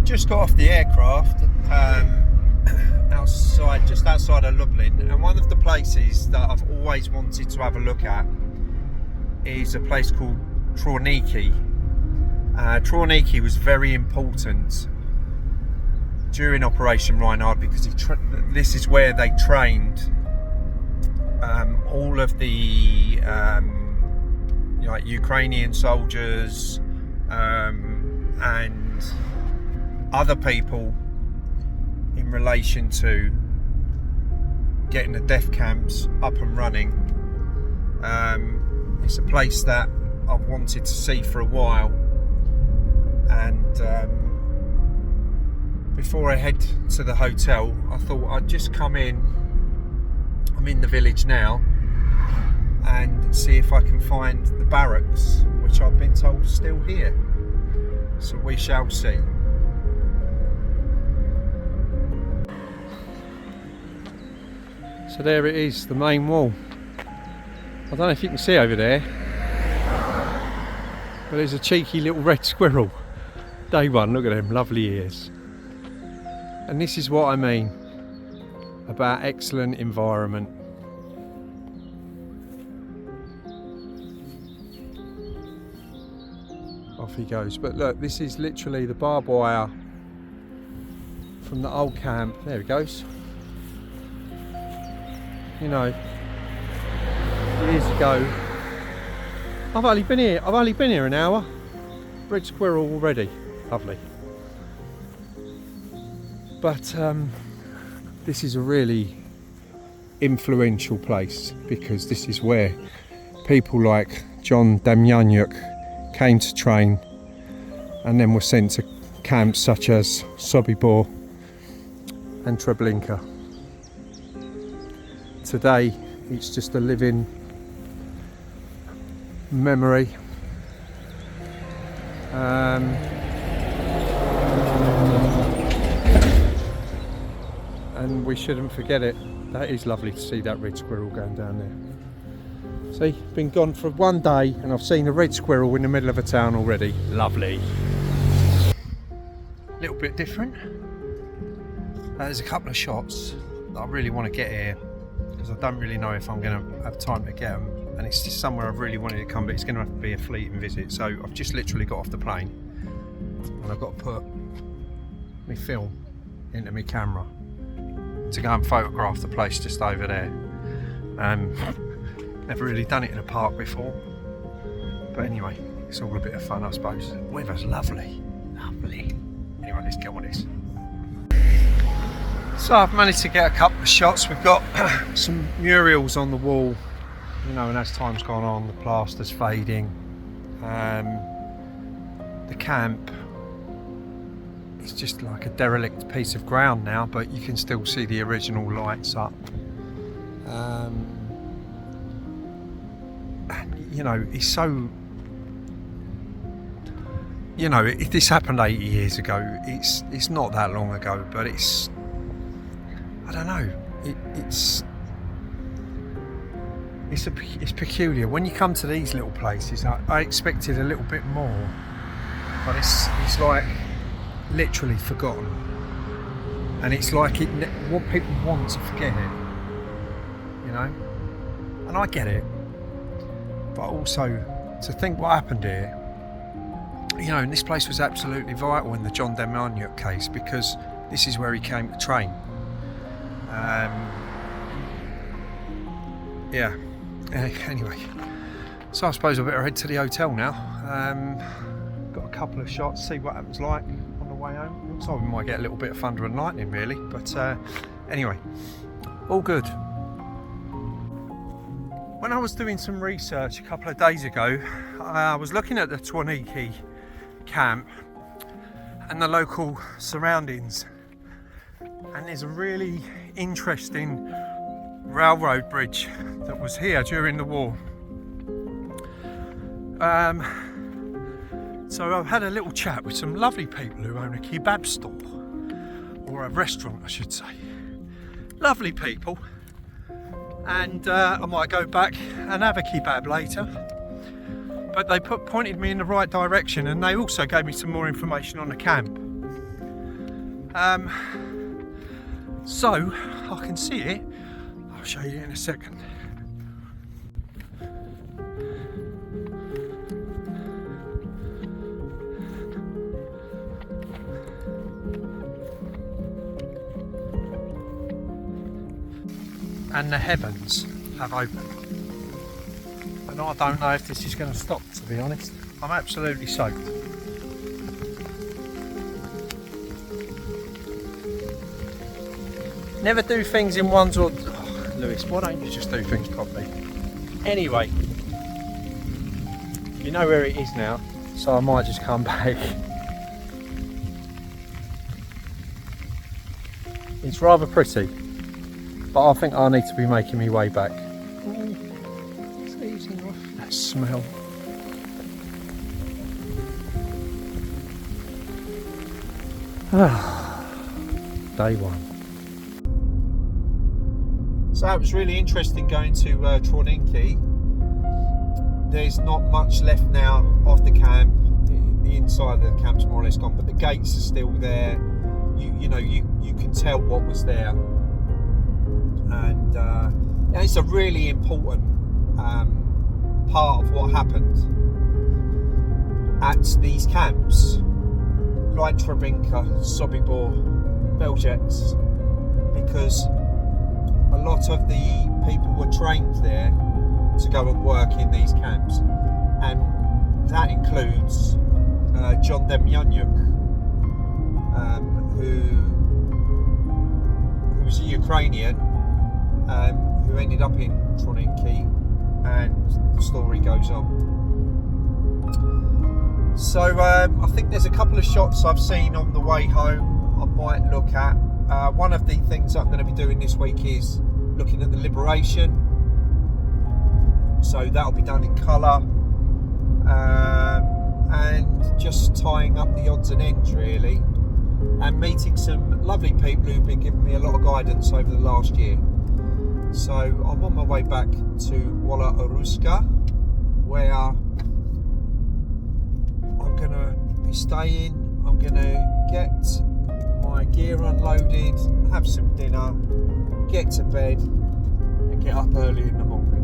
I've just got off the aircraft just outside of Lublin, and one of the places that I've always wanted to have a look at is a place called Trawniki. Trawniki was very important during Operation Reinhardt because this is where they trained all of the like Ukrainian soldiers and other people in relation to getting the death camps up and running. It's a place that I've wanted to see for a while, and before I head to the hotel I thought I'd just come in. I'm in the village now, and see if I can find the barracks, which I've been told is still here, so we shall see. So there it is, the main wall. I don't know if you can see over there, but there's a cheeky little red squirrel. Day one, look at them lovely ears. And this is what I mean about excellent environment. Off he goes. But look, this is literally the barbed wire from the old camp. There he goes. You know, years ago. I've only been here an hour. Red squirrel already. Lovely. But this is a really influential place because this is where people like Demjanjuk came to train and then were sent to camps such as Sobibor and Treblinka. Today it's just a living memory. And we shouldn't forget it. That is lovely to see that red squirrel going down there. See, been gone for one day and I've seen a red squirrel in the middle of a town already. Lovely. A little bit different. There's a couple of shots that I really want to get here because I don't really know if I'm going to have time to get them, and it's just somewhere I've really wanted to come, but it's going to have to be a fleeting visit. So I've just literally got off the plane and I've got to put my film into my camera to go and photograph the place just over there. Never really done it in a park before, but anyway, it's all a bit of fun, I suppose. The weather's lovely, lovely. Anyway, let's get on with this. So I've managed to get a couple of shots. We've got some murals on the wall, you know, and as time's gone on, the plaster's fading. The camp, it's just like a derelict piece of ground now, but you can still see the original lights up. You know, it's so, you know, if this happened 80 years ago, it's not that long ago, but it's, I don't know, it's peculiar. When you come to these little places, I expected a little bit more, but it's like literally forgotten, and it's like what people want to forget it, you know, and I get it, but also to think what happened here, you know, and this place was absolutely vital in the Demjanjuk case because this is where he came to train. Yeah. Anyway, so I suppose I better head to the hotel now. Got a couple of shots, see what happens like on the way home. Looks like we might get a little bit of thunder and lightning really, but anyway, all good. When I was doing some research a couple of days ago, I was looking at the Trawniki camp and the local surroundings, and there's a really interesting railroad bridge that was here during the war. So I've had a little chat with some lovely people who own a kebab stall, or a restaurant I should say. Lovely people, and I might go back and have a kebab later, but they pointed me in the right direction, and they also gave me some more information on the camp. So I can see it. I'll show you in a second. And the heavens have opened. And I don't know if this is going to stop, to be honest. I'm absolutely soaked. Never do things in one's or... Oh, Lewis, why don't you just do things properly? Anyway, you know where it is now, so I might just come back. It's rather pretty, but I think I need to be making my way back. It's easing off that smell. Day one. So it was really interesting going to Trawniki. There's not much left now of the camp. The inside of the camp's more or less gone, but the gates are still there. You know, you can tell what was there, and it's a really important part of what happened at these camps, like Treblinka, Sobibor, Belzec, because a lot of the people were trained there to go and work in these camps, and that includes John Demjanjuk, who was a Ukrainian who ended up in Trawniki, and the story goes on. So I think there's a couple of shots I've seen on the way home I might look at. One of the things I'm going to be doing this week is looking at the liberation, so that'll be done in colour, and just tying up the odds and ends really, and meeting some lovely people who've been giving me a lot of guidance over the last year. So I'm on my way back to Walla Ruska, where I'm going to be staying. I'm going to get my gear unloaded, have some dinner, get to bed and get up early in the morning.